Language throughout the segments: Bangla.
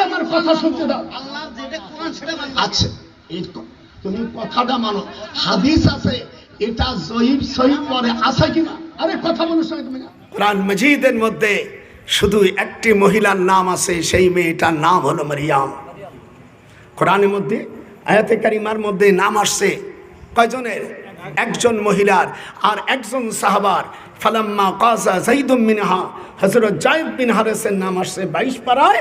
আমার কথা শুনতে দাও। আচ্ছা তুমি কথাটা মানো, হাদিস আছে এটা জয়ীফ সহিহ পরে আছে কিনা? আরে কথা বলো তুমি। কোরআন মাজিদের মধ্যে শুধু একটি মহিলার নাম আছে, সেই মেয়েটার নাম হলো মারিয়াম। কোরআনের মধ্যে আয়াতে কারিমার মধ্যে নাম আসছে কয়জনের? একজন মহিলার আর একজন সাহাবার। ফালাম্মা কাযা যাইদুম মিনহা, হযরত যায়েদ বিন হারেসের নাম আসছে 22 পারায়,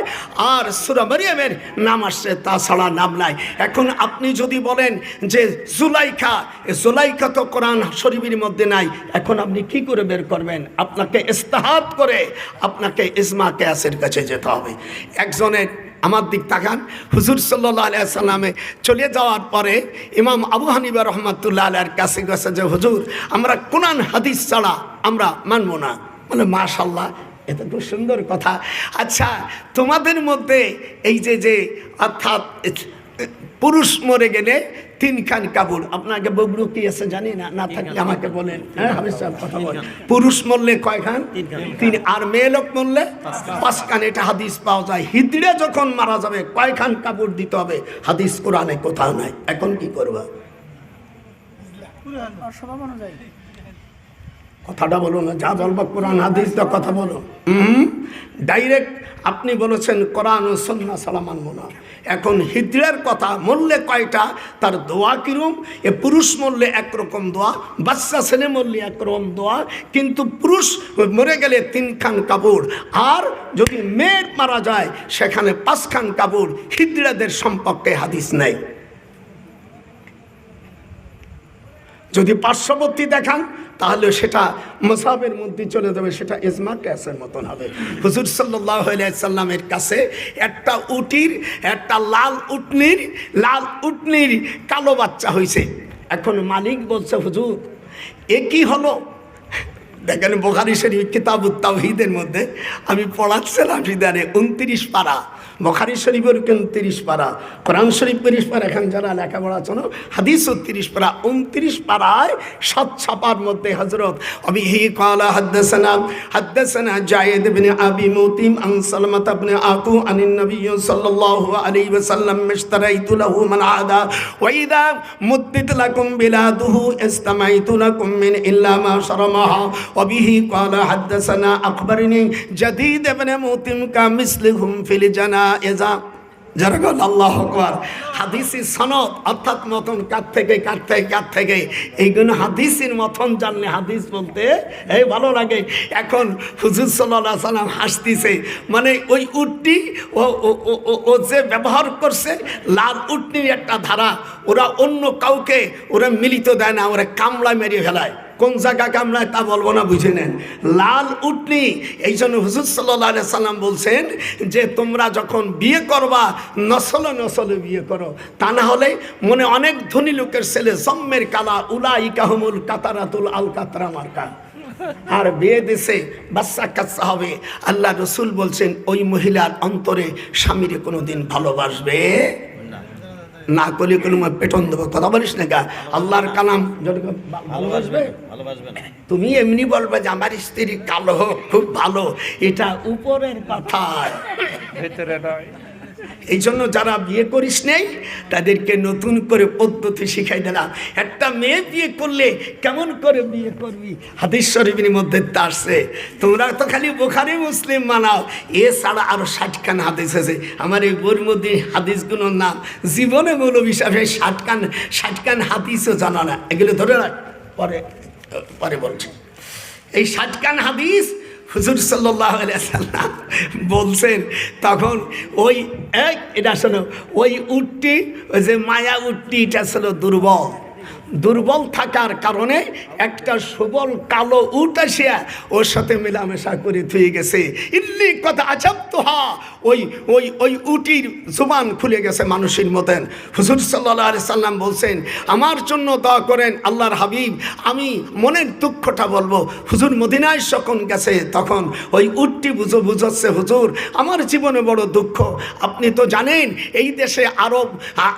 আর সূরা মারিয়ামের নাম আসছে, তাছাড়া নাম নাই। এখন আপনি যদি বলেন যে জুলাইখা, জুলাইখা তো কোরআন শরীফের মধ্যে নাই, এখন আপনি কি করে বের করবেন? আপনাকে ইস্তেহাদ করে আপনাকে ইজমা কিয়াসের কাছে যেতে হবে। একজনের আমার দিক তাকান, হুজুর সাল্লাল্লাহু আলাইহি সাল্লামে চলে যাওয়ার পরে ইমাম আবু হানিফা রহমাতুল্লাহ আলাইহির কাছে গেছে যে হুজুর আমরা কোরআন হাদিস ছাড়া আমরা মানব না। মানে মাশাআল্লাহ, এটা খুব সুন্দর কথা। আচ্ছা তোমাদের মধ্যে এই যে অর্থাৎ পুরুষ মরে গেলে 3 খান কাপড়, আপনাকে বগরু কি আছে জানি না, না থাকলে আমাকে বলেন। হ্যাঁ হাফেজ সাহেব কথা বলেন। পুরুষ মরলে কয় খান? 3। আর মেয়ে লোক মরলে 5 খান। এটা হাদিস পাওয়া যায়। হিজড়ে যখন মারা যাবে কয় খান কাপড় দিতে হবে? হাদিস কোরআনে কোথাও নাই। এখন কি করবা? কথাটা বলো না, যা বলবো কোরআন হাদিস তো কথা বলো। ডাইরেক্ট আপনি বলেছেন কোরআন ও সুন্নাহ ছাড়া মানব না। এখন হিজড়ের কথা, মরলে কয়টা, তার দোয়া কিরম? এ পুরুষ মরলে একরকম দোয়া, বাচ্চা ছেলে মরলে একরকম দোয়া, কিন্তু পুরুষ মরে গেলে 3 খান কাপড়, আর যদি মেয়ে মারা যায় সেখানে 5 খান কাপড়। হিজড়াদের সম্পর্কে হাদিস নেই। যদি পার্শ্ববর্তী দেখান তাহলে সেটা মাযহাবের মধ্যে চলে যাবে, সেটা ইজমা কিয়াসের মতন হবে। হুজুর সাল্লাল্লাহু আলাইহি সাল্লামের কাছে একটা লাল উটনির কালো বাচ্চা হয়েছে। এখন মালিক বলছে হুজুর এ কি হলো? দেখেন বুখারী শরীফ কিতাবুত তাওহীদের মধ্যে আমি পড়াচ্ছিলাম ইদারে 29 পারা, বুখারী শরীফের 29 পারা, কোরআন শরীফ 30 পারা। এখন যারা লেখাপড়া চলো হাদিস 30 পারা, 29 পারায় 7 ছাপার মধ্যে হযরত আবিহি ক্বালা হাদাসানা যায়েদ ইবনে আবি মুতিম আন সালমা ইবনে আকু আনিন নবী সাল্লাল্লাহু আলাইহি ওয়াসাল্লাম ইশতারাইতু লাহু মান আদা ওয়া ইযা মুদ্দিত লাকুম বিলাদুহু ইসতামাইতু লাকুম মিন ইল্লা মা শারামাহা وبه قال حدثنا أخبرني جديد بن موتم كمثلهم في الجنائز। যারা বলেন আল্লাহু আকবার। হাদিসের সনদ অর্থাৎ মতন কার থেকে এইগুলো হাদিসের মতন জানলে হাদিস বলতে এই ভালো লাগে। এখন হুজুর সাল্লাল্লাহু আলাইহি সাল্লাম হাসতিছে, মানে ওই উটটি ও যে ব্যবহার করছে লাল উটনির একটা ধারা, ওরা অন্য কাউকে ওরা মিলিত দেয় না, ওরা কামড়া মেরে ফেলায়। কোন জায়গা কামড়ায় তা বলবো না, বুঝে নেন। লাল উটনি। এই জন্য হুজুর সাল্লাল্লাহু আলাইহি সাল্লাম বলছেন যে তোমরা যখন বিয়ে করবা নসলে বিয়ে করো, তা না হলে মনে অনেক ধনী লোকের ছেলে জম্মের কালা উলাইকা হুমুল কাতারাতুল আল কাতরা মার্কা, আর বিয়ে দেশে বাচ্চা কাচ্চা হবে। আল্লাহ রসুল বলছেন ওই মহিলার অন্তরে স্বামীরে কোনোদিন ভালোবাসবে না, করলে কোনো পেটন দেবো। কথা বলিস না গা, আল্লাহর কালাম ভালোবাসবে। তুমি এমনি বলবে যে আমার স্ত্রী কালো খুব ভালো, এটা উপরের কথা, ভেতরে নয়। এই জন্য যারা বিয়ে করিস নেই তাদেরকে নতুন করে পদ্ধতি শিখাই দিলাম। একটা মেয়ে বিয়ে করলে কেমন করে বিয়ে করবি, হাদিস শরীফের মধ্যে আসছে। তোমরা তো খালি বুখারী মুসলিম মানাও, এছাড়া আরো 60 খান হাদিস আছে। আমার এই বইয়ের মধ্যে হাদিসগুলোর নাম জীবনে মৌলবী সাহেব 60 খান হাদিসও জানা না। এগুলো ধরে রাখ, পরে বলছি। এই 60 খান হাদিস হুজুর সাল্লাল্লাহু আলাইহি সাল্লাম বলছেন। তখন ওই এটা শোনো, ওই উটটি, ওই যে মায়া উটটি, এটা ছিল দুর্বল থাকার কারণে একটা সবল কালো উট আসিয়া ওর সাথে মেলামেশা করে থুয়ে গেছে। ইল্লি কথা আজাবতুহা, ওই উটির জুবান খুলে গেছে মানুষের মতন। হুজুর সাল্লাল্লাহু আলাইহি সাল্লাম বলছেন আমার জন্য দোয়া করেন আল্লাহর হাবিব, আমি মনের দুঃখটা বলবো। হুজুর মদিনায় যখন গেছে তখন ওই উটটি বুঝাচ্ছে হুজুর আমার জীবনে বড় দুঃখ। আপনি তো জানেন এই দেশে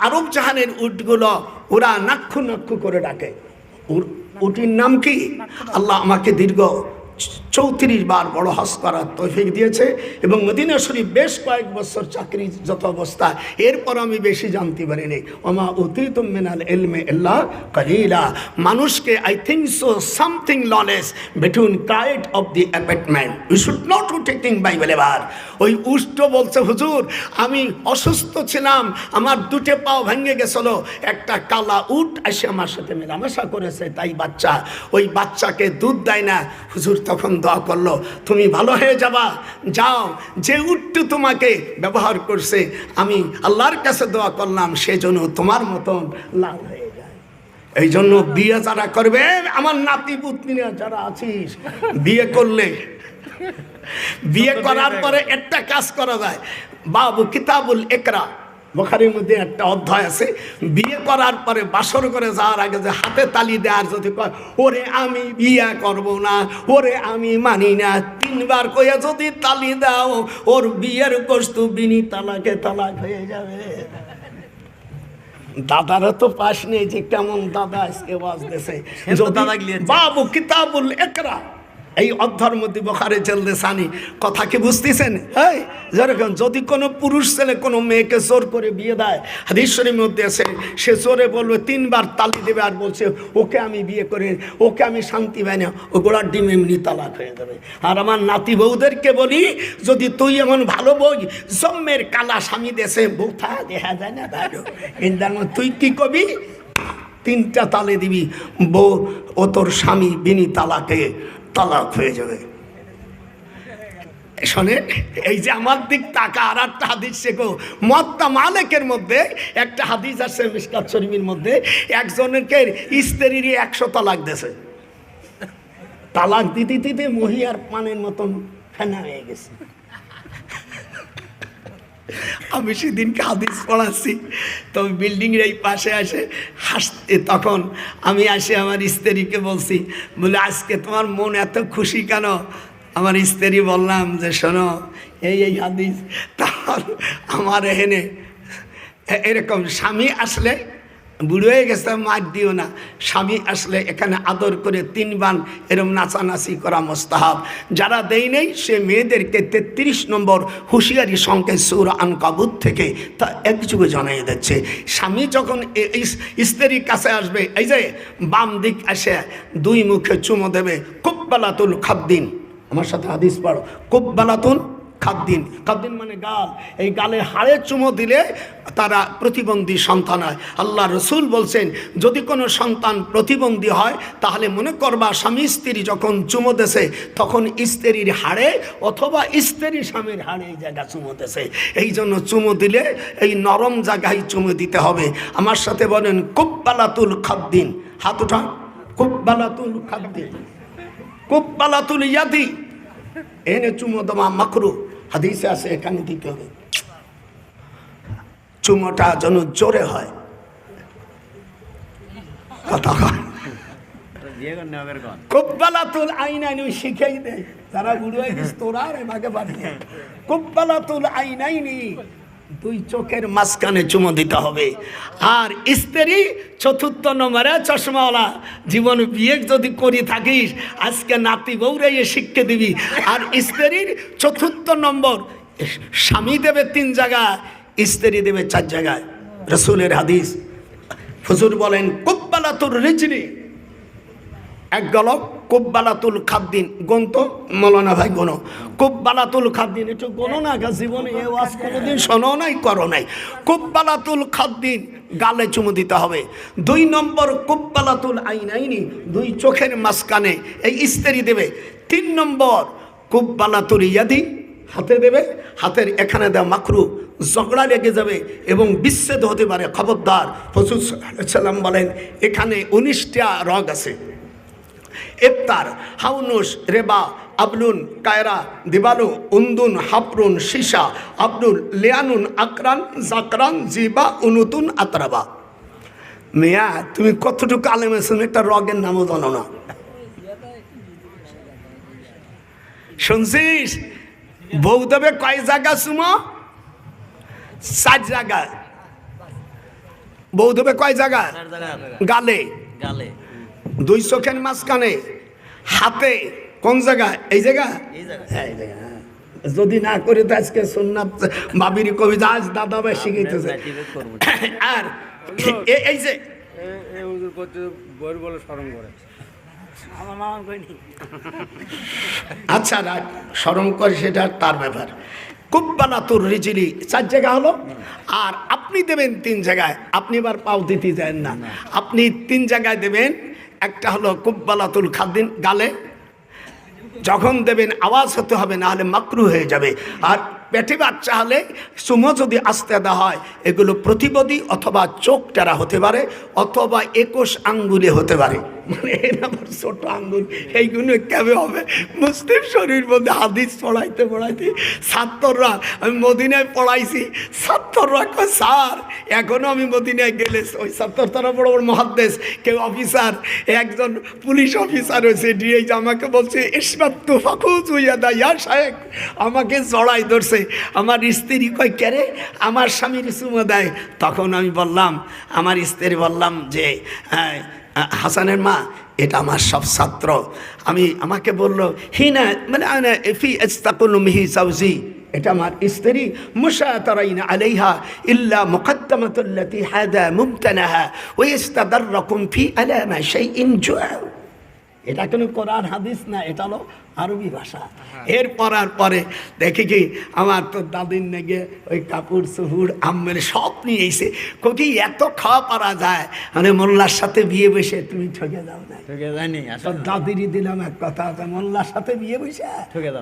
আরব জাহানের উটগুলো ওরা নাক্ষু করে ডাকে। উটির নাম কি? আল্লাহ আমাকে দীর্ঘ 34 বার বড় হজ করার তৌফিক দিয়েছে এবং মদিনা শরীফ বেশ কয়েক বছর চাকরিরত অবস্থা, এরপর আমি বেশি জানতে পারিনি। ওমা উতিতুম মিনাল ইলমি ইল্লা কালিলা। মানুষকে I think so something knowledge between kite of the appointment we should not taking Bible. এবার ওই উষ্ট বলছে, হুজুর আমি অসুস্থ ছিলাম, আমার দুটো পাও ভেঙে গেছিল, একটা কালা উট এসে আমার সাথে মেলামেশা করেছে, তাই বাচ্চা ওই বাচ্চাকে দুধ দেয় না। হুজুর তখন দোয়া করলো, তুমি ভালো হয়ে যাবা, যাও, যে উটটু তোমাকে ব্যবহার করছে আমি আল্লাহর কাছে দোয়া করলাম সেজন্য তোমার মতন লাল হয়ে যায়। এই জন্য বিয়ে যারা করবে, আমার নাতি পুতনিরা যারা আছিস, বিয়ে করলে বিয়ে করার পরে একটা কাজ করা যায়, বাবু কিতাবুল ইকরা বুখারীর মধ্যে একটা অধ্যায় আছে, বিয়ে করার পরে বাসর করে যাওয়ার আগে যে হাতে তালি দেওয়ার, যদি কয় ওরে আমি বিয়ে করব না, ওরে আমি মানি না, 3 বার কইয়া যদি তালি দাও ওর বিয়ের কস্তু বিনি তালাকে তালাক হয়ে যাবে। দাদারা তো পাশ নেই যে কেমন দাদা আজকে বাজতেছে। বাবু কিতাবুল ইকরা এই অধ্যায়ের মধ্যে বুখারী জলদে সানি কথা কি বুঝতেছেন? এই যেরকম যদি কোনো পুরুষ ছেলে কোনো মেয়েকে জোর করে বিয়ে দেয়, হাদিস শরীফের মধ্যে আছে, সে জোরে বলবে 3 বার তালি দেবে আর বলছে ওকে আমি বিয়ে করে, ওকে আমি শান্তি পাই না, ও গোড়ার ডিম এমনি তালাক হয়ে যাবে। আর আমার নাতি বউদেরকে বলি, যদি তুই এমন ভালো বই জম্মের কালা স্বামী দেশে বউথা দেখা যায় না ভালো, কিন্তু তুই কি কবি 3টা তালে দিবি, বউ ও তোর স্বামী বিনি তালাকে তালাক হয়ে যাবে। শোনে, এই যে আমার দিক টাকা, আর একটা হাদিস শেখো, মুয়াত্তা মালিকের মধ্যে একটা হাদিস আছে মিশকাত শরীফের মধ্যে, একজনকে স্ত্রীর 100 তালাক দিয়েছে, তালাক দিতে দিতে মহিয়ার পানের মতন ফেনা হয়ে গেছে। আমি সেদিনকে হাদিস পড়াচ্ছি, তবে বিল্ডিংয়ের এই পাশে আসে হাসতে, তখন আমি আসে আমার স্ত্রীকে বলছি, বলে আজকে তোমার মন এত খুশি কেন? আমার স্ত্রী বললাম যে শোনো এই হাদিস, তখন আমার এখানে এরকম স্বামী আসলে, বুড়ো হয়ে গেছে মার দিও না, স্বামী আসলে এখানে আদর করে 3 বার এরম নাচানাচি করা মুস্তাহাব। যারা দেয় নেই সে মেয়েদেরকে 33 নম্বর হুঁশিয়ারি সংকেত সূরা আনকাবুত থেকে তা একযুগে জানিয়ে দিচ্ছে, স্বামী যখন স্ত্রীর কাছে আসবে, এই যে বাম দিক এসে 2 মুখে চুমো দেবে, কুব্বালাতুল খাদ্দিন, আমার সাথে হাদিস পড়ো, কুব্বালাতুল খাদ্দিন, খাদ্দিন মানে গাল, এই গালে হাড়ে চুমো দিলে তারা প্রতিবন্ধী সন্তান হয়। আল্লাহ রসুল বলছেন, যদি কোনো সন্তান প্রতিবন্ধী হয় তাহলে মনে করবা স্বামী স্ত্রী যখন চুমো দেছে তখন স্ত্রীর হাড়ে অথবা স্ত্রী স্বামীর হাড়ে এই জায়গা চুমো দেছে। এই জন্য চুমো দিলে এই নরম জায়গায় চুমো দিতে হবে। আমার সাথে বলেন কুব্বালাতুল খাদ্দিন, হাত উঠান, কুব্বালাতুল খাদ্দিন, কুব্বালাতুল ইয়াদি, এনে চুমো দেওয়া মাকরু, হাদিসে আছে এখানে দিতে হবে। চুমোটা যেন জোরে হয়, কথা কুব্বালাতুল আইনাইনি শিখাই দেয়, তারা বুড়ো হয়ে গেছে, তোরা এমাকে বাড়িয়ে কুব্বালাতুল আইনাইনি, 2 চোখের মাঝখানে চুমো দিতে হবে। আর স্ত্রী 4র্থ নম্বরে চশমাওয়ালা, জীবন বিয়ে যদি করি থাকিস আজকে নাতি বউরে শিক্ষা দিবি। আর স্ত্রীর 4র্থ নম্বর, স্বামী দেবে 3 জায়গায়, স্ত্রী দেবে 4 জায়গায়। রাসূলের হাদিস, হুজুর বলেন কুব্বালাতুর রিজলি, এক গলক কুব্বালাতুল খাদ্দিন, গন্ত মৌলানা ভাই গোনো, কুব্বালাতুল খাদ্দিন, একটু গোনো না, জীবনে এ ওয়াজ কোনোদিন শোনো নাই করো নাই। কুব্বালাতুল খাদ্দিন, গালে চুমু দিতে হবে। 2 নম্বর কুব্বালাতুল আইনাইনি, 2 চোখের মাঝখানে এই স্ত্রী দেবে। 3 নম্বর কুব্বালাতুল ইয়াদি, হাতে দেবে, হাতের এখানে দেওয়া মাকরু, ঝগড়া লেগে যাবে এবং বিচ্ছেদ হতে পারে, খবরদার। রাসূল সাল্লাল্লাহু আলাইহি ওয়াসাল্লাম বলেন এখানে 19টা রগ আছে, ইফতার, হাউনুস, রেবা, আবলুন, কায়রা, দিবালু, উন্দুন, হাফরুন, শিশা, আব্দুল, লিয়ানুন, আকরান, জাকরান, জিবা, উনুতুন, আতরাবা। মিয়া তুমি কতটুকু আলেম আছেন, একটা রগের নামও জানো না? শুনছিস? বউ দেবে কয় জায়গা চুমো? 4 জায়গায়। বউ দেবে কয় জায়গা? গালে, 2 চোখের মাঝখানে, হাতে কোন জায়গায়? এই জায়গা, এই জায়গায়। হ্যাঁ এই জায়গা। যদি না করে তো আজকে সুন্নাত বাবির কবিতা আজ দাদা ভাই শিখাইতেছে। আর এই যে আচ্ছা রাখ স্মরণ করে, সেটা তার ব্যাপার। কুব্বালাতুর রিজিলি 4 জায়গা হলো, আর আপনি দেবেন 3 জায়গায়। আপনি এবার পাও দিতে যান না, আপনি 3 জায়গায় দেবেন। একটা হলো কুব্বালাতুল খাদ্দিন গালে, যখন দেবেন আওয়াজ হতে হবে, না হলে মাকরু হয়ে যাবে। আর পেটে বাচ্চা হলে চুমো যদি আস্তে দেওয়া হয়, এগুলো প্রতিবদী অথবা চোখ টেরা হতে পারে, অথবা 21 আঙ্গুলে হতে পারে। মানে আমার ছোট আঙ্গুল, এইগুলো কেমন হবে? মুসলিম শরীর মধ্যে হাদিস পড়াইতে পড়াইতে ছাত্ররা, আমি মদিনায় পড়াইছি, ছাত্ররা কয় স্যার এখনও আমি মদিনায় গেলে, ওই ছাত্র তারা বড় বড় মহাদ্দেশ, কেউ অফিসার, একজন পুলিশ অফিসার হয়েছে ডিআই, আমাকে বলছে ইসমাত তো ফাকুজ হইয়া দা ইয়া সাহেব, আমাকে জড়াই ধরছে। আমার স্ত্রী কয় কেরে, আমার স্বামীর চুমো দেয়। তখন আমি বললাম, আমার স্ত্রী বললাম যে হাসানের মা এটা আমার সব ছাত্র। আমাকে বললো হিনা মানে ফি ইস্তাকুল মিহি সাউজি, এটা আমার স্ত্রী। মুশাতারাইনা আলাইহা ইল্লা মুকদ্দামাতুল্লাতি হাদা মুমতানাহা ওয়া ইস্তাদাররাকুম ফি আলামা শাইইন জুআ। এটা কোনো কোরআন হাদিস না, এটা হলো আরবি ভাষা। এর পরার পরে দেখি কি আমার তো দাদির নেগে ওই কাপড় চুপুড় আমের সব নিয়ে এসে কি এত খাওয়া পারা যায়, মানে মোল্লার সাথে বিয়ে বসে তুমি ঠকে যাও না। ঠকে যায়নি, তোর দাদিরই দিলাম এক কথা, মোল্লার সাথে বিয়ে বসে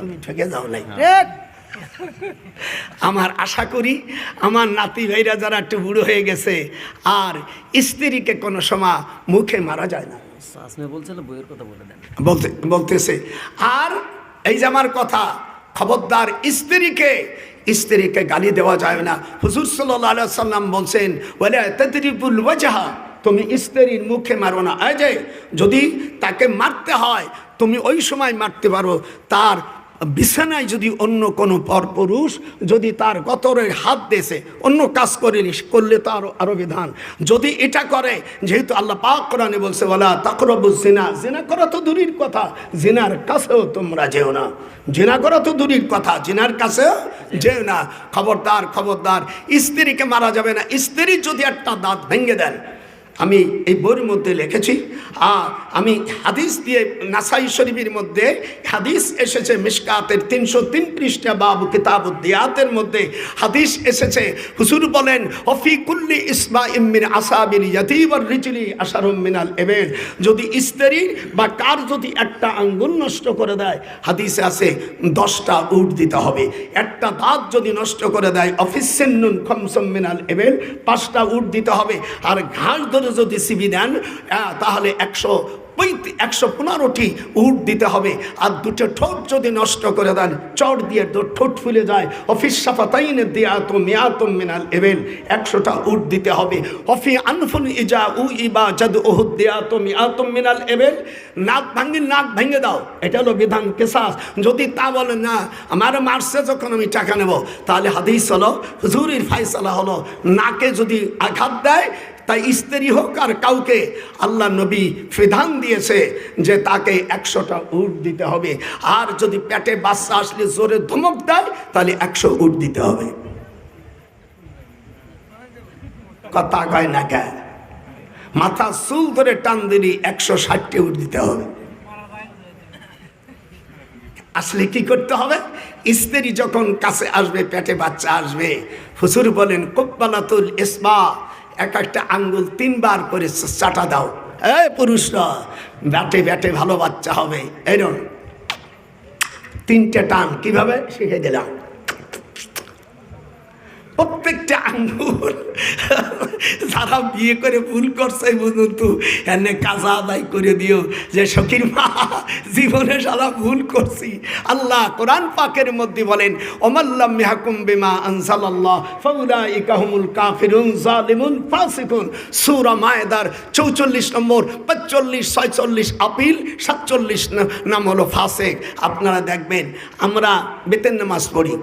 তুমি ঠকে যাও নাই। আমার আশা করি আমার নাতি ভাইরা যারা একটু বুড়ো হয়ে গেছে, আর স্ত্রীকে কোনো সময় মুখে মারা যায় না বলতেছে। আর এই যে আমার কথা, খবরদার স্ত্রীকে গালি দেওয়া যায় না। হুজুর সাল্লাল্লাহু আলাইহি সাল্লাম বলছেন ওয়ালা তাদরিবুল ওয়াজহা, তুমি স্ত্রীর মুখে মারো না। এই যে যদি তাকে মারতে হয় তুমি ওই সময় মারতে পারো, তার বিছানায় যদি অন্য কোনো পরপুরুষ যদি তার গতরে হাত দিয়েছে, অন্য কাজ করলে তো আরো বিধান। যদি এটা করে, যেহেতু আল্লাহ পাক কোরআনে বলছে ওয়ালা তাকরাবুজ জিনা, জিনা করা তো দূরের কথা, জিনার কাছেও তোমরা যেও না। জিনা করা তো দূরের কথা, জিনার কাছেও যেও না। খবরদার খবরদার, স্ত্রীকে মারা যাবে না। স্ত্রী যদি একটা দাঁত ভেঙে দেন, আমি এই বইয়ের মধ্যে লিখেছি, আমি হাদিস দিয়ে নাসাই শরীফের মধ্যে হাদিস এসেছে, মিশকাতের 303 পৃষ্ঠা বাবু কিতাবুদ দিয়াতের মধ্যে হাদিস এসেছে। হুজুর বলেন ওফি কুল্লি ইসবাইম মিন আসাবিল ইয়াতি ওয়ার রিজলি আশারুম মিনাল ইবিল, যদি স্ত্রী বা কার যদি একটা আঙ্গুল নষ্ট করে দেয়, হাদিসে আছে 10টা উট দিতে হবে। একটা দাঁত যদি নষ্ট করে দেয়, অফিস সিন্নুন খামসুম মিনাল ইবিল, 5টা উট দিতে হবে। আর ঘাস ধরে যদি সিবি দেন তাহলে 115টি উট দিতে হবে। আর 2টো ঠোঁট যদি নষ্ট করে দেন, চড় দিয়ে ঠোঁট ফুলে যায়, অফিস সাফাতাইনে দিয়াত মিয়াতুম মিনাল ইবিল, 100টা উট দিতে হবে। অফি আনফুন ইজা উ ইবা জাদ উহুদ দিয়াত মিয়াতুম মিনাল ইবিল, নাক ভেঙে দাও, এটা হলো বিধান কিসাস। যদি তা বলে না আমার মারছে যখন আমি টাকা নেব, তাহলে হাদিস হলো হুজুরের ফায়সালা হলো নাকে যদি আঘাত দেয়, তাই স্ত্রী হোক আর কাউকে, আল্লাহ নবী বিধান দিয়েছে যে তাকে 100টা উট দিতে হবে। আর যদি পেটে বাচ্চা আসলে জোরে ধমক দেয়, তাহলে 100 উট দিতে হবে। কথা কয় না কে? মাথা চুল ধরে টান দিলি 160টি উট দিতে হবে। আসলে কি করতে হবে? স্ত্রী যখন কাছে আসবে, পেটে বাচ্চা আসবে, হুজুর বলেন কুব্বালাতুল ইসবা, একটা আঙ্গুল 3 বার করে চাটা দাও। এই পুরুষরা ব্যাটে ব্যাটে ভালো বাচ্চা হবে, এরকম 3টে টান কিভাবে শিখে দিলাম। প্রত্যেকটা আঙ্গুল যারা বিয়ে করে ভুল করছে বুঝুন তো, এনে কাজা আদায় করে দিও যে সখীর মা জীবনে সারা ভুল করছি। আল্লাহ কোরআন পাকের মধ্যে বলেন ওমাল্লাম ইয়াহকুম বিমা আনজালাল্লাহ ফাউলাইকা হুমুল কাফিরুন জালিমুন ফাসিকুন। সূরা মায়েদার 44 নম্বর, 45, 46 আপিল, 47 নাম হলো ফাসিক। আপনারা দেখবেন আমরা বেতের নামাজ পড়ি,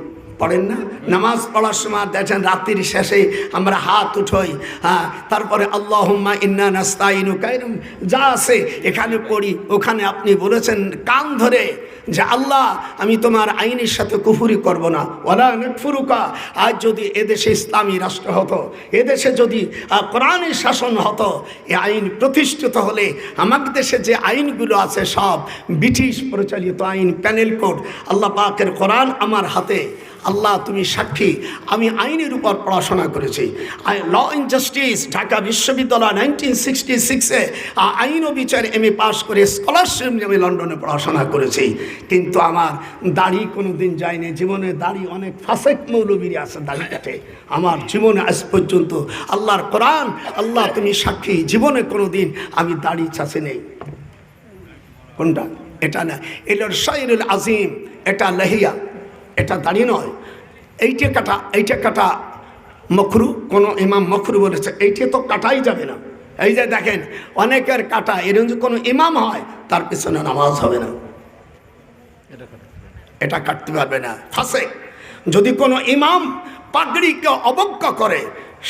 পড়েন না? নামাজ পড়ার সময় দেখেন রাত্রির শেষে আমরা হাত উঠোই, হ্যাঁ, তারপরে আল্লাহুম্মা ইন্না নাস্তাইনুকা যা আছে এখানে পড়ি। ওখানে আপনি বলেছেন কান ধরে যে আল্লাহ আমি তোমার আইনের সাথে কুফরি করব না, ওয়ালা নাকফুরুকা। আজ যদি এদেশে ইসলামী রাষ্ট্র হতো, এদেশে যদি কোরআনের শাসন হতো, এই আইন প্রতিষ্ঠিত হলে আমাদের দেশে যে আইনগুলো আছে সব ব্রিটিশ পরিচালিত আইন, প্যানেল কোড। আল্লাহ পাকের কোরআন আমার হাতে, আল্লাহ তুমি সাক্ষী, আমি আইনের উপর পড়াশোনা করেছি। ল অ্যান্ড জাস্টিস ঢাকা বিশ্ববিদ্যালয় 1966-এ আইন ও বিচার MA পাস করে স্কলারশিপ নিয়ে লন্ডনে পড়াশোনা করেছি। কিন্তু আমার দাড়ি কোনো দিন যায়নি জীবনে। দাড়ি অনেক ফাসেক মৌলবীর আছে দাড়ি কাটে, আমার জীবনে আজ পর্যন্ত আল্লাহর কোরআন, আল্লাহ তুমি সাক্ষী, জীবনে কোনো দিন আমি দাড়ি চাষে নেই। কোনটা? এটা না, এটার শাইরুল আজিম, এটা লহিয়া, এটা দাঁড়িয়ে নয়। এইটা কাটা মকরু, কোনো ইমাম মকরু বলেছে, এইটা তো কাটাই যাবে না। এই যে দেখেন অনেকের কাটা, এর যদি কোনো ইমাম হয় তার পিছনে নামাজ হবে না, এটা কাটতে পারবে না। ফাঁসে যদি কোনো ইমাম পাগড়িকে অবজ্ঞা করে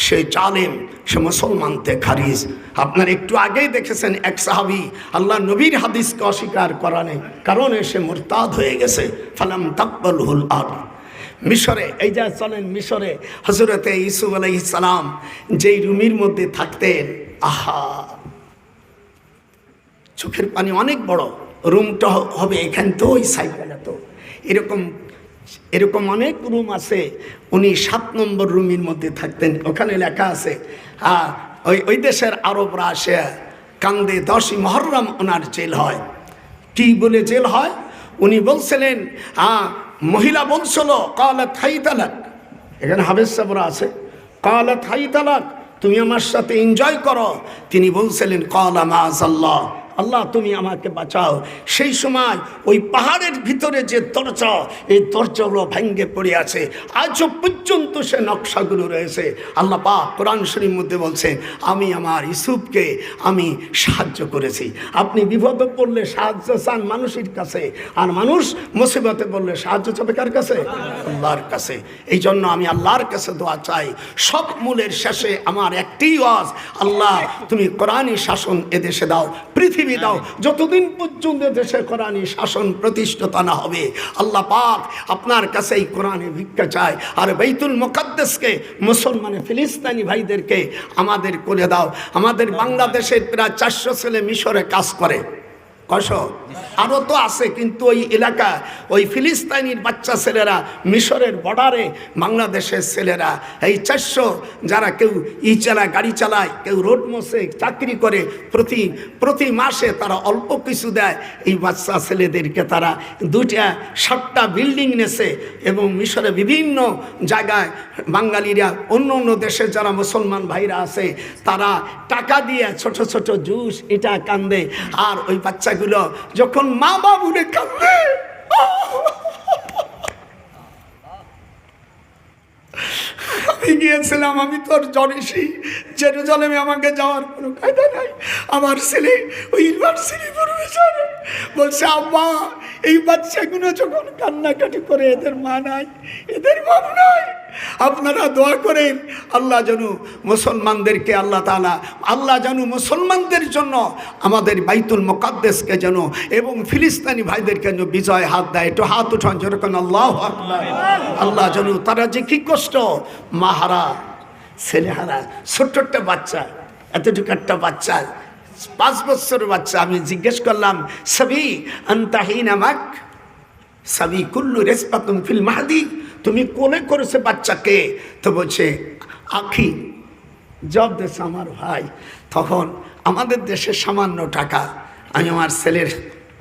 সে জালেম, সে মুসলমান থেকে খারিজ। আপনার একটু আগেই দেখেছেন এক সাহাবী আল্লাহ নবীর হাদিসকে অস্বীকার করার কারণে সে মুরতাদ হয়ে গেছে। ফালাম তাকবালহুল আরদ। মিশরে, এই যা চলেন মিশরে হযরতে ইউসুফ আলাইহিস সালাম যেই রুমের মধ্যে থাকতেন, আহা চোখের পানি অনেক বড়। রুমটা হবে এখান তো ওই সাইকেলে তো এরকম অনেক রুম আছে। উনি 7 নম্বর রুমের মধ্যে থাকতেন। ওখানে লেখা আছে ওই দেশের আরবরা আসে কান্দে, 10ই মুহররম ওনার জেল হয়। কি বলে জেল হয়? উনি বলছিলেন, মহিলা বলছিল কালাত হাইতালাক, এখানে হাফেজ সাহেবরা আছে, কালাত হাইতালাক তুমি আমার সাথে এনজয় করো। তিনি বলছিলেন কালা মাআযাল্লাহ, আল্লাহ তুমি আমাকে বাঁচাও। সেই সময় ওই পাহাড়ের ভিতরে যে দরজা, এই দরজাগুলো ভেঙে পড়ে আছে, আজও পর্যন্ত সে নকশাগুলো রয়েছে। আল্লাহ পাক কোরআন শরীফের মধ্যে বলছে আমি আমার ইউসুফকে আমি সাহায্য করেছি। আপনি বিপদে পড়লে সাহায্য চান মানুষের কাছে, আর মানুষ মুসিবতে পড়লে সাহায্য চাবে কার কাছে? আল্লাহর কাছে। এই জন্য আমি আল্লাহর কাছে দোয়া চাই। সব মূলের শেষে আমার একটি ওয়াজ, আল্লাহ তুমি কোরআনী শাসন এদেশে দাও, পৃথিবী দাও, যতদিন পর্যন্ত দেশে কোরআনী শাসন প্রতিষ্ঠিত না হবে। আল্লাহ পাক আপনার কাছে এই কোরআনে ভিক্ষা চায়। আর বাইতুল মুকাদ্দাসকে মুসলমানে ফিলিস্তিনি ভাইদেরকে আমাদের করে দাও। আমাদের বাংলাদেশের প্রায় 400 ছেলে মিশরে কাজ করে, আরও তো আছে, কিন্তু ওই এলাকা ওই ফিলিস্তিনির বাচ্চা ছেলেরা মিশরের বর্ডারে, বাংলাদেশের ছেলেরা এই 400 যারা কেউ চালায়, গাড়ি চালায়, কেউ রোড মোছে, চাকরি করে, প্রতি মাসে তারা অল্প কিছু দেয়। এই বাচ্চা ছেলেদেরকে তারা 2টা বিল্ডিং নেছে এবং মিশরে বিভিন্ন জায়গায় বাঙালিরা, অন্য দেশে যারা মুসলমান ভাইরা আছে তারা টাকা দিয়ে ছোট ছোট জুস এটা কান্দে। আর ওই বাচ্চাগুলো যখন মা বাবুরে কান্দে, আমি গিয়েছিলাম, আমি তোর জনেছি জেরুজালেমে, আমাকে যাওয়ার কোনো কায়দা নাই। আমার ছেলে ওই ইউনিভার্সিটি প্রফেসর বলছে আব্বা এই বাচ্চাগুলো যখন কান্নাকাটি করে, এদের মা নাই, এদের বাপ নাই, আপনারা দোয়া করেন আল্লাহ যেন মুসলমানদেরকে, আল্লাহ যেন মুসলমানদের জন্য আমাদের বাইতুল মুকাদ্দাসকে যেন এবং ফিলিস্তিনি ভাইদেরকে যেন বিজয় হাত দেয়। একটু হাত উঠান যেরকম আল্লাহু আকবার। আল্লাহ যেন, তারা যে কি কষ্ট, মাহারা ছেলেহারা, ছোট্ট একটা বাচ্চা, এতটুকু একটা বাচ্চা, 5 বছরের বাচ্চা। আমি জিজ্ঞেস করলাম সাবি আনতা হিনা মাক, সাবি কুল্লু রেসপাতুম ফিল মাহদি, তুমি কোলে করেছে বাচ্চাকে? তো বলছে আখি, জব দেশে আমার ভাই। তখন আমাদের দেশে সামান্য টাকা, আমি আমার ছেলের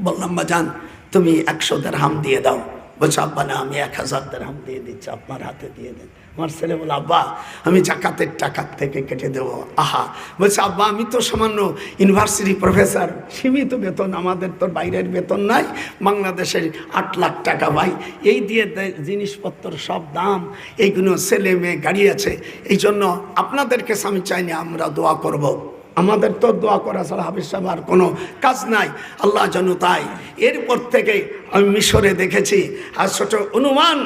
বললাম বাজান তুমি 100 দিরহাম দিয়ে দাও। বলছে আব্বা না, আমি 1000 দিরহাম দিয়ে দিচ্ছি, আপনার হাতে দিয়ে দেন। আমার ছেলে বলে আব্বা আমি জাকাতের টাকা থেকে কেটে দেবো। আহা, বলছে আব্বা আমি তো সামান্য ইউনিভার্সিটি প্রফেসর, সীমিত বেতন, আমাদের তো বাইরের বেতন নাই, বাংলাদেশের 8 লাখ টাকা ভাই, এই দিয়ে জিনিসপত্র সব দাম, এইগুলো ছেলে মেয়ে গাড়ি আছে। এই জন্য আপনাদের কাছে আমি চাইনি, আমরা দোয়া করব। আমাদের তো দোয়া করা ছাড়া হাফেজ সাহেব আর কোনো কাজ নাই। আল্লাহ যেন তাই। এরপর থেকে আমি মিশরে দেখেছি। আর ছোট অনুমান,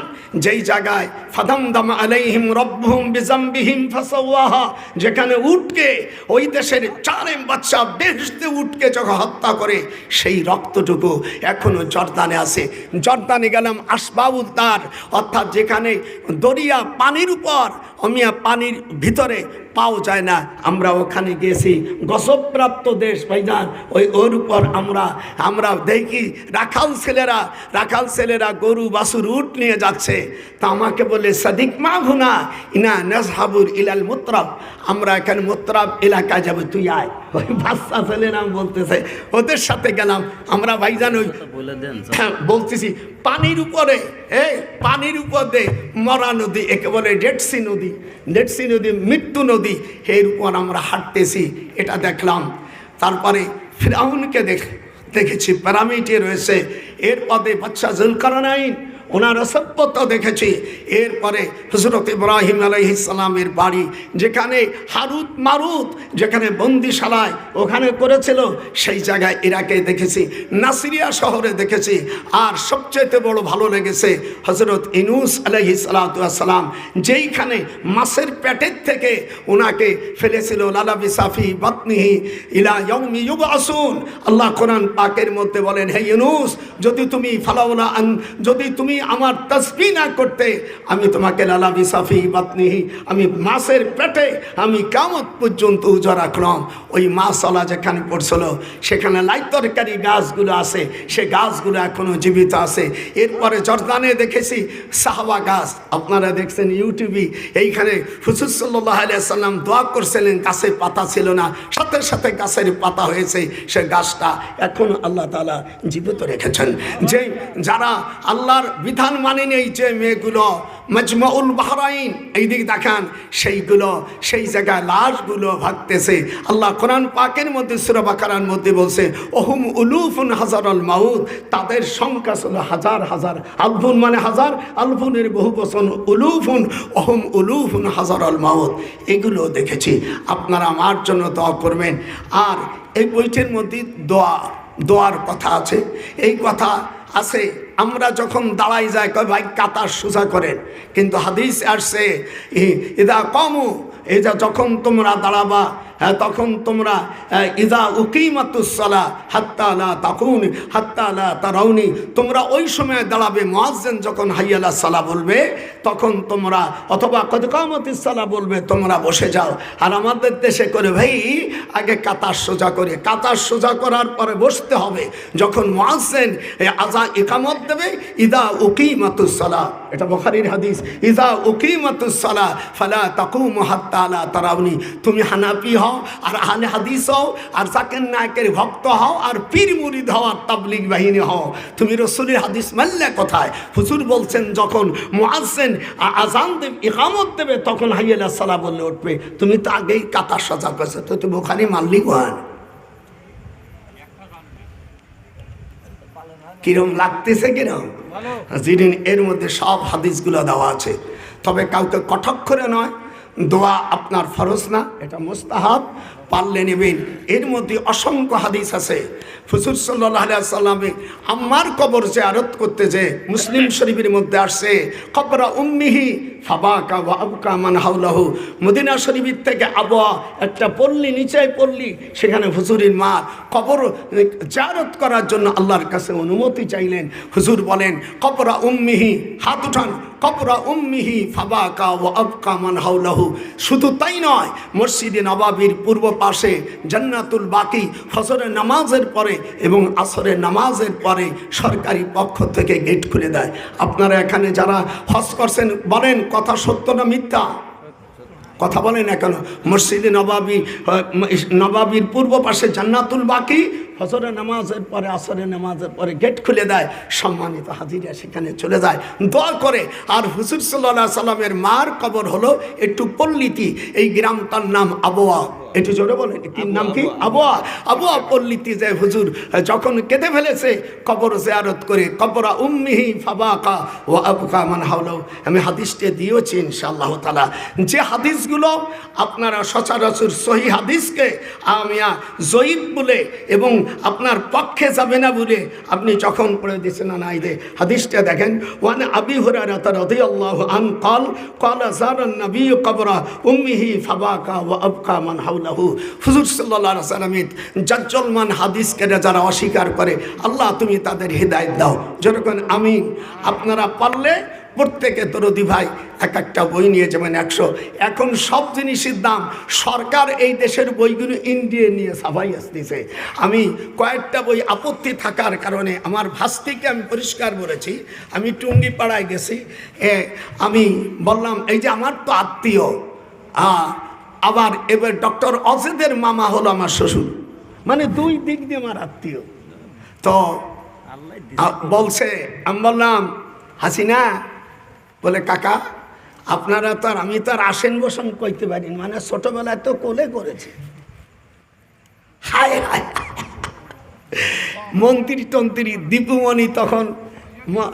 যেই জায়গায় ফাদামদাম আলাইহিম রব্বুহুম বিজামবিহিম ফাসাওয়াহা, যেখানে উটকে ওই দেশের চারেম বাচ্চা বেহেশতে উটকে যখন হত্যা করে সেই রক্তটুকু এখনো জর্দানে আছে। জর্দানে গেলাম আসবাবুদ্দার, অর্থাৎ যেখানে দরিয়া পানির উপর, অমিয়া পানির ভিতরে পাও যায় না, আমরা ওখানে গেছি। গজবপ্রাপ্ত দেশ ভাইজান, ওর উপর আমরা দেখি রাখাল ছেলেরা গরু বাছুর উট নিয়ে যাচ্ছে। তা আমাকে বলে সাদিক মা ঘুনা ইনা নাজহাবুর ইলাল মুত্রাব, আমরা এখানে মুত্রাব এলাকায় যাবো, তুই আয়। ওই বাচ্চা ছেলে নাম বলতেছে, ওদের সাথে গেলাম আমরা ভাইজান। ওই বলতেছি পানির উপরে, পানির উপর দিয়ে মরা নদী, একেবারে ডেডসি নদী, মৃত্যু নদী, এর উপর আমরা হাঁটতেছি, এটা দেখলাম। তারপরে ফিরআউনকে দেখেছি, পিরামিডে রয়েছে, এর পদে বাচ্চা জুলকারনাইন, ওনার সভ্যতা দেখেছি। এরপরে হযরত ইব্রাহিম আলাইহিস সালামের বাড়ি, যেখানে হারুত মারুত যেখানে বন্দিশালায় ওখানে করেছিল, সেই জায়গায় ইরাকে দেখেছি, নাসিরিয়া শহরে দেখেছি। আর সবচেয়ে বড় ভালো লেগেছে হযরত ইউনূস আলাইহিস সালাম, যেইখানে মাছের পেটের থেকে ওনাকে ফেলেছিল, লালাবি সাফি বাতনিহি ইলা ইয়াউমি ইউবআসুন। আল্লাহ কোরআন পাকের মধ্যে বলেন, হে ইউনূস, যদি তুমি আমার তাসবিহ না করতে, আমি তোমাকে লালাবি সাফি বাতনিহি, আমি মাছের পেটে আমি কিয়ামত পর্যন্ত উজা রাখলাম। ওই মাছওয়ালা যেখানে পড়ছিল সেখানে লাই তরকারি গাছগুলো আছে, সে গাছগুলো এখনো জীবিত আছে। এরপরে জর্দানে দেখেছি সাহাবা গাছ, আপনারা দেখছেন ইউটিউবে, এইখানে হুজুর সাল্লাল্লাহু আলাইহি সাল্লাম দোয়া করছিলেন, গাছের পাতা ছিল না, সাথে সাথে গাছের পাতা হয়েছে, সে গাছটা এখন আল্লাহ তাআলা জীবিত রেখেছেন। যে যারা আল্লাহর বিধান মানে নেই, যে মেয়েগুলো মাজমাউল বাহরাইন এইদিকে দেখান, সেইগুলো সেই জায়গায় লাশগুলো ভাগতেছে। আল্লাহ কোরআন পাকের মধ্যে সূরা বাকারার মধ্যে বলছে, ওহুম উলুফুন হাজারুল মাউত, তাদের সংখ্যা ছিল হাজার হাজার। আলফুন মানে হাজার, আলফুনের বহু বচন উলুফুন, ওহুম উলুফুন হাজারুল মাউত। এগুলো দেখেছি। আপনারা আমার জন্য দোয়া করবেন। আর এই বইটির মধ্যে দোয়ার কথা আছে, এই কথা আছে, আমরা যখন দাঁড়াই যাই কয় ভাই কাতার সোজা করেন, কিন্তু হাদিস আসছে ইদা কমু, এটা যখন তোমরা দাঁড়াবা, তখন তোমরা ইদা উকিমাতুস সালাহ হাত্তা লা তাকুন হাত্তা লা তারাউনি, তোমরা ওই সময় দাঁড়াবে, মুয়াজ্জিন যখন হাইয়া আলাস সালাহ বলবে তখন তোমরা, অথবা কদ কামাতিস সালাহ বলবে, তোমরা বসে যাও। আর আমাদের দেশে করে ভাই আগে কাতার সোজা করে, কাতার সোজা করার পরে বসতে হবে। যখন মুয়াজ্জিন আযান ইকামত দেবে, ইদা উকিমাতুস সালাহ, এটা বুখারীর হাদিস, ইদা উকিমাতুস সালাহ ফালা তাকুমু হাত্তা লা তারাউনি। তুমি হানাফি হও আর আহলে হাদিস হও আর জাকির নায়কের ভক্ত হও আর পীর মুরিদ হও আর তাবলীগ বাহিনী হও, তুমি রাসূলের হাদিস মানলে কোথায়? হুজুর বলছেন যখন মুয়াজ্জিন আযান দেবে, ইকামত দেবে, তখন হাইয়া আলাস সালাহ বলে উঠবে, তুমি তো আগেই কাতার সাজা করেছো, তো বুখারী মানলি কোন? কিরম লাগতেছে, কিরম জিরিন? এর মধ্যে সব হাদিসগুলো দেওয়া আছে, তবে কাউকে কটাক্ষ করে নয়। দোয়া আপনার ফরজ না, এটা মুস্তাহাব, পারলে নেবেন। এর মধ্যে অসংখ্য হাদিস আছে। হুজুর সাল্লাল্লাহু আলাইহি ওয়াসাল্লামে আম্মার কবর জিয়ারত করতে যে মুসলিম শরীফের মধ্যে আসছে, কবরা উম্মিহি ফাবাকা ওয়া আবকা মান হাওলাহু, মদিনা শরীফের থেকে আবওয়া একটা পল্লী, নিচে পল্লী, সেখানে হুজুরের মা কবর জিয়ারত করার জন্য আল্লাহর কাছে অনুমতি চাইলেন। হুজুর বলেন, কবরা উম্মিহি, হাত উঠান, কবরা উম্মিহি ফাবাকা ওয়া আবকা মান হাওলাহু। শুধু তাই নয়, মসজিদে নবাবীর পূর্ব পাশে জান্নাতুল বাকি ফজরের নামাজের পরে এবং আসরের নামাজের পরে সরকারি পক্ষ থেকে গেট খুলে দেয়। আপনারা এখানে যারা হজ করছেন বলেন, কথা সত্য না মিথ্যা? কথা বলেন না কেন? মসজিদে নবাবীর পূর্ব পাশে জান্নাতুল বাকি ফজরের নামাজের পরে আসরের নামাজের পরে গেট খুলে দেয়, সম্মানিত হাজিরা সেখানে চলে যায়, দোয়া করে। আর হুজুর সাল্লাল্লাহু আলাইহি সাল্লামের মার কবর হলো একটু পল্লীতি, এই গ্রামটার নাম আবওয়া। একটু জোরে বলেন, এটির নাম কি? আবুয়া। আবুয়া পল্লীতে যায় হুজুর যখন কেঁদে ফেলেছে কবর জিয়ারত করে, কবরা উম্মিহি ফাবাকা ওয়া আবকা মান হাওলাহু। আমি হাদিসটা দিয়েছি ইনশাআল্লাহ তাআলা। যে হাদিসগুলো আপনারা সচরাচর সহি হাদিসকে আমিয়া জয়ীফ বলে এবং আপনার পক্ষে যাবে না বলে আপনি যখন পড়ে দিয়েছেন না এই যে হাদিসটা দেখেন, ওয়ান আবি হুরায়রা রাদিয়াল্লাহু আনহু قال قال زار النبي قبر امه فبكى وابكى من حوله। হুজুর সাল্লাল্লাহু আলাইহি ওয়াসাল্লাম জাজ্জালমান হাদিসকে যারা অস্বীকার করে আল্লাহ তুমি তাদের হিদায়াত দাও। যেরকম আমিন। আপনারা পারলে প্রত্যেকে দরদি ভাই এক একটা বই নিয়ে যাবেন 100। এখন সব জিনিসের দাম, সরকার এই দেশের বইগুলো ইন্ডিয়া নিয়ে সাফাই আসতেছে। আমি কয়েকটা বই আপত্তি থাকার কারণে আমার ভাস্তিকে আমি পরিষ্কার বলেছি, আমি টুঙ্গি পাড়ায় গেছি, আমি বললাম এই যে আমার তো আত্মীয়, আবার এবার ডক্টর অজেদের মামা হলো আমার শ্বশুর, মানে দুই দিক দিয়ে আমার আত্মীয়। তো বলছে, আমি বললাম হাসিনা, বলে কাকা আপনারা তো আর আমি তো আর আসেন বসন কইতে পারি, মানে ছোটবেলায় তো কোলে করেছে। হায় হায়, মন্ত্রী টন্ত্রী দীপুমণি তখন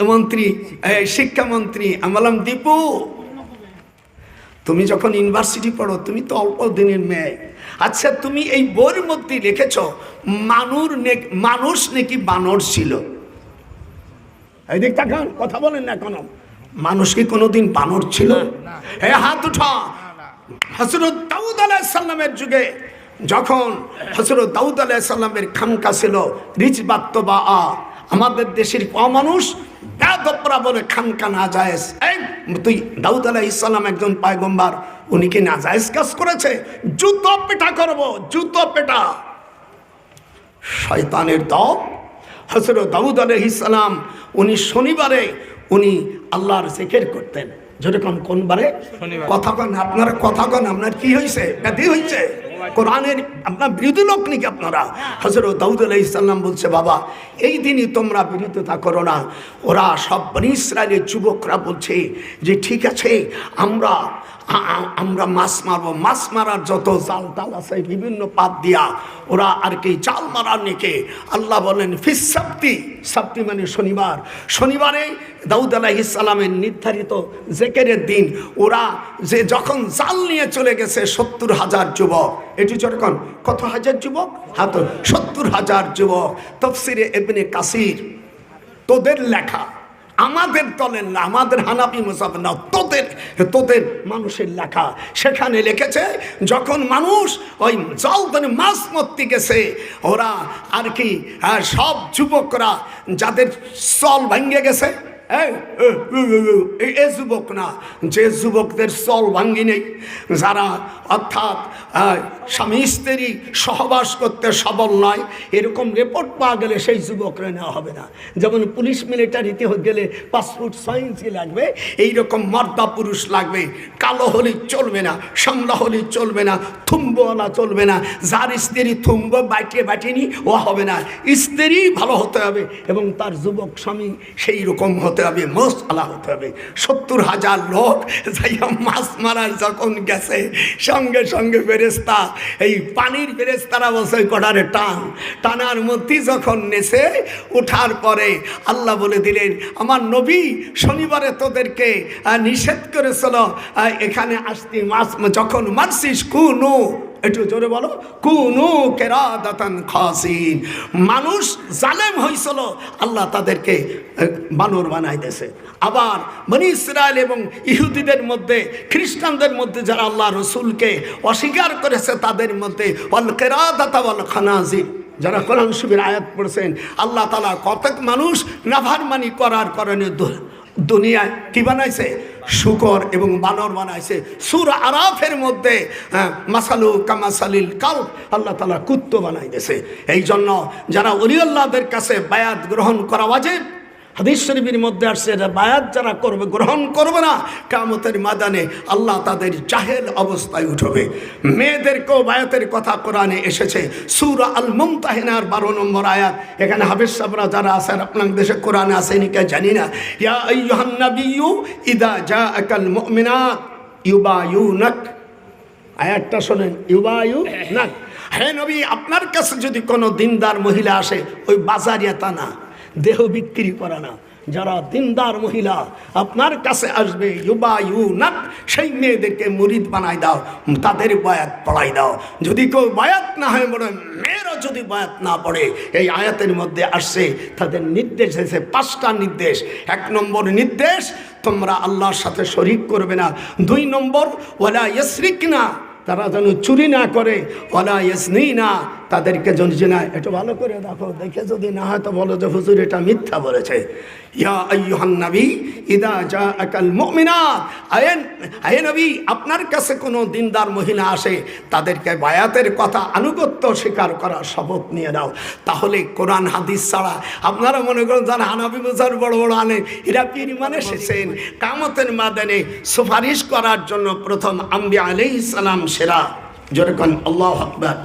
মন্ত্রী, শিক্ষামন্ত্রী। আমি বললাম দীপু তুমি যখন ইউনিভার্সিটি পড়ো তুমি তো অল্প দিনের মেয়ে, আচ্ছা তুমি এই বইয়ের মধ্যে লিখেছ মানুষ নাকি বানর ছিল। এই দিক তাকান, কথা বলেন না কেন? মানুষ কি কোনোদিন বানর ছিল? হাত উঠা। হযরত দাউদ আলাইহিস সালামের যুগে যখন হযরত দাউদ আলাইহিস সালামের খানকা ছিল রিজবাত্তবা, আমাদের দেশের মানুষ বেদপরা বলে খানকা নাজায়েজ। এই তুই দাউদ আলাইহিস সালাম একজন পয়গম্বর, উনি কি নাজায়েজ কাজ করেছে? জুতো পেটা করব, জুতো পেটা। শয়তানের দল। হযরত দাউদ আলাইহিস সালাম উনি শনিবারে উনি আল্লাহর জিকির করতেন। যেরকম কোন বারে? কথা কন আপনারা, কথা কন আপনার কি হয়েছে? ব্যাধি হয়েছে কোরআনের? আপনার বিরোধী লোক নাকি আপনারা? হযরত দাউদ আলাইহিস সালাম বলছে বাবা এই দিনই তোমরা বিরোধিতা করো না। ওরা সব বনি ইসরায়েলের যুবকরা বলছে যে ঠিক আছে আমরা মাছ মারবো, মাছ মারার যত জাল টাল আছে বিভিন্ন পাত দিয়া ওরা আর কি জাল মারার নেকে। আল্লাহ বলেন ফিস সাবতি, সাবতি মানে শনিবার। শনিবারে দাউদ আলাইহিস সালামের নির্ধারিত জিকিরের দিন ওরা যে যখন জাল নিয়ে চলে গেছে ৭০,০০০ যুবক। এটি যখন কত হাজার যুবক? হ্যাঁ তো ৭০,০০০ যুবক। তাফসিরে ইবনে কাসির, তোদের লেখা, আমাদের দলের না, আমাদের হানাফি মাযহাব না, তোদের মানুষের লেখা। সেখানে লিখেছে যখন মানুষ ওই জল ধরে মাছ মারতে গেছে ওরা আর কি সব যুবকরা যাদের চল ভেঙে গেছে, এই যুবক না, যে যুবকদের চল ভাঙ্গি নেই, যারা অর্থাৎ স্বামী স্ত্রী সহবাস করতে সবল নয়, এরকম রিপোর্ট পাওয়া গেলে সেই যুবকরা নেওয়া হবে না। যেমন পুলিশ মিলিটারিতে গেলে 5 ফুট 6 ইঞ্চি লাগবে, এইরকম মর্দা পুরুষ লাগবে। কালো হলে চলবে না, সামলা হলে চলবে না, থুম্বওয়ালা চলবে না। যার স্ত্রী থুম্ব বাটিনি ও হবে না, স্ত্রী ভালো হতে হবে এবং তার যুবক স্বামী সেই রকম হতে হবে, মশলা হতে হবে। ৭০,০০০ লোক যাইয়া মাছ মারার যখন গেছে সঙ্গে সঙ্গে ফেরেশতা, এই পানির ফেরেশতারা বসে কটারে টানার মধ্যে যখন নেছে ওঠার পরে আল্লাহ বলে দিলেন আমার নবী শনিবারে তোদেরকে নিষেধ করেছিল এখানে আসতে, মাছ যখন মারছিস কুনু, একটু জোরে বলো, কুনু কিরাদাতান খাসিন। মানুষ জালেম হয়েছিল, আল্লাহ তাদেরকে বানর বানাই দিয়েছে। আবার বনি ইসরায়েল এবং ইহুদিদের মধ্যে, খ্রিস্টানদের মধ্যে যারা আল্লাহ রসুলকে অস্বীকার করেছে তাদের মধ্যে ওয়াল কিরাদাতা ওয়াল খানাজির, যারা কোরআন শরীফের আয়াত পড়ছেন, আল্লাহ তাআলা কতক মানুষ নাফরমানি করার কারণে দুনিয়ায় কি বানাইছে? শুকর এবং বানর বানাইছে। সূরা আরাফের মধ্যে মাসালু কামাসালিল কালব, আল্লাহ তাআলা কুত্তো বানাই দিয়েছে। এই জন্য যারা ওলি আল্লাহদের কাছে বায়াত গ্রহণ করা ওয়াজিব। হাদিস শরীফের মধ্যে আসছে বায়াত যারা করবে, গ্রহণ করবে না, কিয়ামতের ময়দানে আল্লাহ তাদের জাহেল অবস্থায় উঠবে। মেয়েদেরকেও বায়াতের কথা কোরআনে এসেছে। সূরা আল মুমতাহিনার 12 নম্বর আয়াত। এখানে হাফেজ সাহেবরা যারা আছেন, আপনার দেশে কোরআনে আছে নাকি জানি না, ইয়া আইয়ুহান নাবিয়্যু ইযা জাআকাল মুমিনাত ইউবায়ুনাক আয়াতটা শোনেন, ইউবায়ু না, হে নবী আপনার কাছে যদি কোনো দিনদার মহিলা আসে, ওই বাজারিয়া তা না, দেহ বিক্রি করা না, যারা দিনদার মহিলা আপনার কাছে আসবে, ইউবায়ু না, সেই মেয়েদেরকে মুরিদ বানাই দাও, তাদের বায়াত পড়াই দাও। যদি কেউ বায়াত না হয়, বলে মেয়েরা যদি বায়াত না পড়ে, এই আয়াতের মধ্যে আসছে তাদের নির্দেশ এসে 5টা নির্দেশ। 1 নম্বর নির্দেশ, তোমরা আল্লাহর সাথে শরীক করবে না। 2 নম্বর, ওয়ালা ইয়াসরিকনা, তারা যেন চুরি না করে, ওয়ালা ইয়াজনিনা, তাদেরকে যেন জিনা। একটু ভালো করে দেখো, দেখে যদি না হয় তো বলো যে হুজুর এটা মিথ্যা বলেছে। ইয়া আইয়ুহান নবী ইদা জাআকাল মুমিনাত, আয়ে নবী আপনার কাছে কোনো দিনদার মহিলা আসে, তাদেরকে বায়াতের কথা আনুগত্য স্বীকার করার শপথ নিয়ে নাও। তাহলে কোরআন হাদিস ছাড়া আপনারা মনে করেন যারা হানাফি মাযহাব বড় বড় আনে, এরা পীর মানে এসেছেন কিয়ামতের ময়দানে সুপারিশ করার জন্য প্রথম আম্বিয়া আলাইহিস সালাম সেরা। যেরকম আল্লাহু আকবার,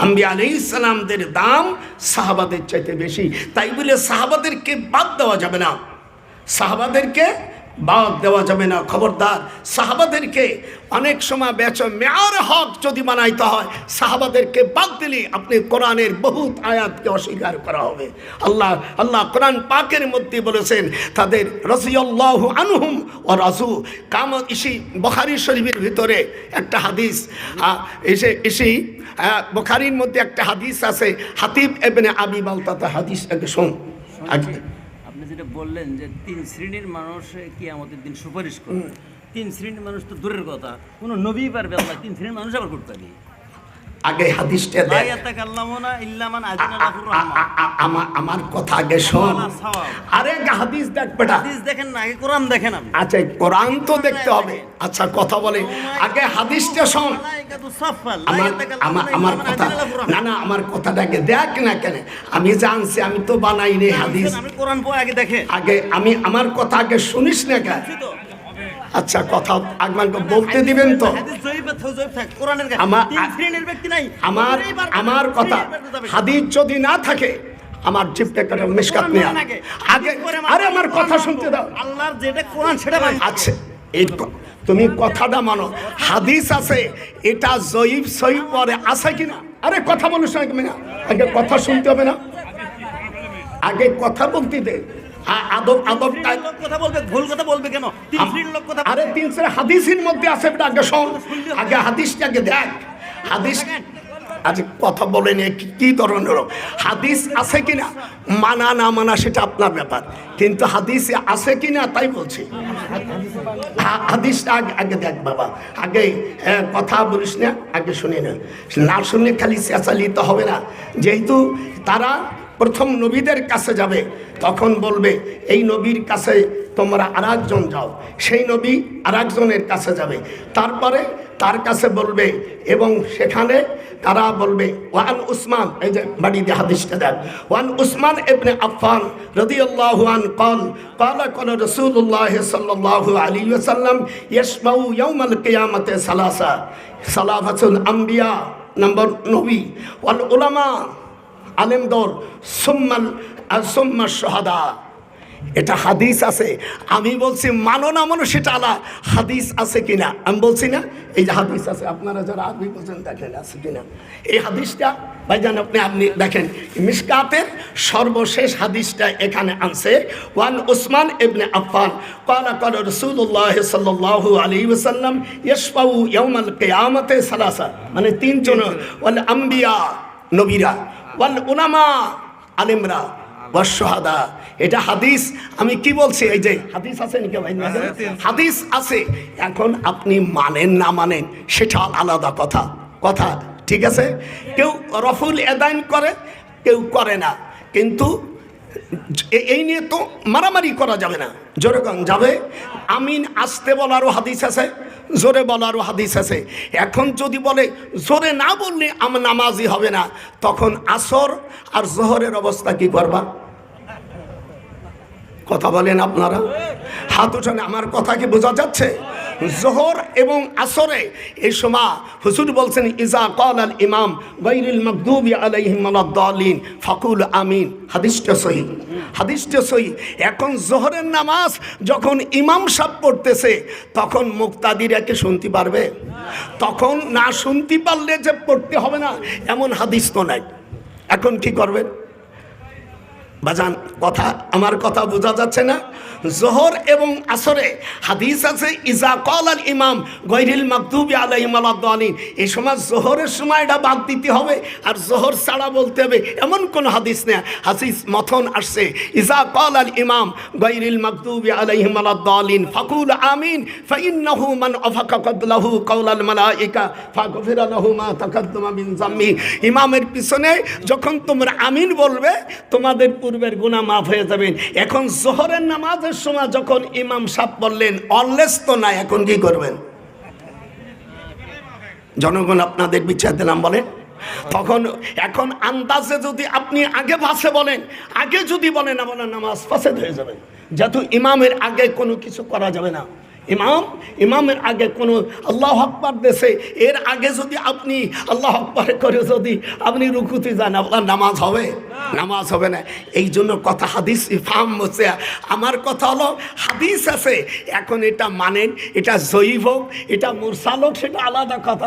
আম্বিয়া আলাইহিস সালামদের দাম সাহাবাদের চাইতে বেশি, তাই বলে সাহাবাদেরকে বাদ দেওয়া যাবে না, সাহাবাদেরকে বাদ দেওয়া যাবে না। খবরদার, সাহাবাদেরকে অনেক সময় মেয়ার হক যদি বানাইতে হয়, সাহাবাদেরকে বাদ দিলে আপনি কোরআনের বহুত আয়াতকে অস্বীকার করা হবে। আল্লাহ কোরআন পাকের মধ্যে বলেছেন তাদের রাদিয়াল্লাহু আনহুম ওয়া রাজু। কামত ইসি বুখারী শরীফের ভিতরে একটা হাদিস এসে বুখারীর মধ্যে একটা হাদিস আছে, হাতিব ইবনে আবি বালতাতা হাদিস আগে শুন। আপনি যেটা বললেন যে 3 শ্রেণীর মানুষ কিয়ামতের দিন সুপারিশ করবে, 3 শ্রেণীর মানুষ তো দূরের কথা, কোনো নবী পারবে আল্লাহ 3 শ্রেণীর মানুষ আবার করতে পারি। আগে হাদিসটা দেখ, আমার কথা আগে শোন। আরে হাদিস দেখ বেটা, হাদিস দেখেন না, আগে কোরআন দেখেন আপনি। আচ্ছা কোরআন তো দেখতে হবে। আচ্ছা কথা বলে আগে হাদিসটা শোন। আমার কথা না, আমার কথাটাকে দেখ না। কেন আমি জানছি, আমি তো বানাই নেই হাদিস। আমি কোরআন পড়ে আগে দেখে, আগে আমার কথা আগে শুনিস না কেন? আচ্ছা কথা আপনাকে বলতে দিবেন তো? আমার কথা, হাদিস যদি না থাকে আমার জিপটা কাটা মিশকাত নেই আগে। আরে আমার কথা শুনতে দাও, আল্লাহর যেটা কোরআন সেটা মানতে। আচ্ছা এই তুমি কথাটা মানো, হাদিস আছে, এটা জয়ীফ সহিহ পরে আছে কিনা? আরে কথা বলিস না, আগে কথা শুনতে হবে না, আগে কথা বলতে দে। কথা বলবে, ভুল কথা বলবে কেন? 3 শ্রেণীর লোক কথা, আরে 3 শ্রেণীর হাদিসের মধ্যে আছে, আগে শোন, আগে হাদিসটাকে দেখ। হাদিস আজ কথা বলে নিয়ে কি ধরনের হাদিস আছে কিনা, মানা না মানা সেটা আপনার ব্যাপার, কিন্তু হাদিসে আছে কিনা তাই বলছি। হাদিসটা আগে দেখ বাবা, আগে কথা বলিস না, আগে শুনে না শুনে খালি চেঁচালিতে হবে না। যেহেতু তারা প্রথম নবীদের কাছে যাবে, তখন বলবে এই নবীর কাছে তোমরা আরেকজন যাও, সেই নবী আরেকজনের কাছে যাবে, তারপরে তার কাছে বলবে, এবং সেখানে তারা বলবে ওয়ান উসমান, এই যে বাড়ি দিয়ে হাদিসটা দেন, ওয়ান উসমান ইবনে আফফান রাদিয়াল্লাহু আনহু قال قال رسول الله صلى الله عليه وسلم يشفع يوم القيامة ثلاثة الأنبياء নম্বর নবী ওয়াল উলামা আলেম দল সুম্মা শাহাদা। এটা হাদিস আছে। আমি বলছি মানো না মানো সেটা আলা, হাদিস আছে কিনা আমি বলছি না। এই যে হাদিস আছে, আপনারা যারা আরবি বোঝেন দেখেন আছে কিনা এই হাদিসটা। ভাইজান আপনি দেখেন মিশকাতের সর্বশেষ হাদিসটা এখানে আনছে, ওয়ান উসমান ইবনে আফফান ক্বালা ক্বালা রাসূলুল্লাহ সাল্লাল্লাহু আলাইহি ওয়াসাল্লাম ইয়াশফাউ ইয়াউমাল কিয়ামাতে সালাসা, মানে 3 জন, ওয়াল আম্বিয়া নবীরা, ওয়াল উলামা আলেমরা, ওয়াস শাহাদা। এটা হাদিস। আমি কি বলছি, এই যে হাদিস আছে নাকি ভাই? হাদিস আছে। এখন আপনি মানেন না মানেন সেটা আলাদা কথা, ঠিক আছে? কেউ রফুল এদাইন করে, কেউ করে না, কিন্তু এই নিয়ে তো মারামারি করা যাবে না। যেরকম যাবে আমিন আসতে বলারও হাদিস আছে, জোরে বলারও হাদিস আছে। এখন যদি বলে জোরে না বললে আমার নামাজি হবে না, তখন আসর আর জোহরের অবস্থা কি করবা? কথা বলেন আপনারা, হাত উঠানে। আমার কথা কি বোঝা যাচ্ছে? জোহর এবং আসরে এই সময় হুজুর বলছেন ইজা ক্বাল আল ইমাম গায়রিল মাগদুবি আলাইহিম ওয়ালাদ-দালিন ফাকুল আমিন। হাদিসটা সহিহ, হাদিসটা সহিহ। এখন জোহরের নামাজ যখন ইমাম সাহেব পড়তেছে তখন মুক্তাদিরা কি শুনতে পারবে? তখন না শুনতে পারলে যে পড়তে হবে না এমন হাদিস তো নাই। এখন কি করবেন বাজান? কথা আমার কথা বোঝা যাচ্ছে না? জোহর এবং আসরে হাদিস আছে ইজা ক্বাল আল ইমাম গায়রিল মাগদুবি আলাইহিম ওয়ালাদ-দালিন। এই সময় জোহরের সময়টা বাদ দিতে হবে আর জোহর ছাড়া বলতে হবে এমন কোন হাদিস নেই। হাদিস মথন আসছে ইজা ক্বাল আল ইমাম গায়রিল মাগদুবি আলাইহিম ওয়ালাদ-দালিন ফাকুল আমিন ফাইন্নাহু মান আফাকা ক্বাবলাহু কাওলাল মালায়েকা ফাগফিরা লাহু মা তাকাদ্দামা মিন যামমি। ইমামের পিছনে যখন তোমরা আমিন বলবে তোমাদের পূর্বের গুনাহ মাফ হয়ে যাবে। এখন জোহরের নামাজের সময় যখন ইমাম সাহেব বললেন অললেস তো নাই, এখন কি করবেন? জনগণ আপনাদের বিচার দিলাম বলেন। তখন এখন আন্দাজে যদি আপনি আগে পাশে বলেন, আগে যদি বলেন আমার নামাজ ফাসেদ হয়ে যাবে, যেহেতু ইমামের আগে কোনো কিছু করা যাবে না। ইমামের আগে কোনো আল্লাহ আকবার দেশে এর আগে যদি আপনি আল্লাহ আকবার করে যদি আপনি রুকুতে যান আপনার নামাজ হবে? নামাজ হবে না। এই জন্য কথা হাদিস ফাহাম হচ্ছে। আমার কথা হলো হাদিস আছে, এখন এটা মানেন, এটা জয়ীফ হোক এটা মুরসাল হোক সেটা আলাদা কথা।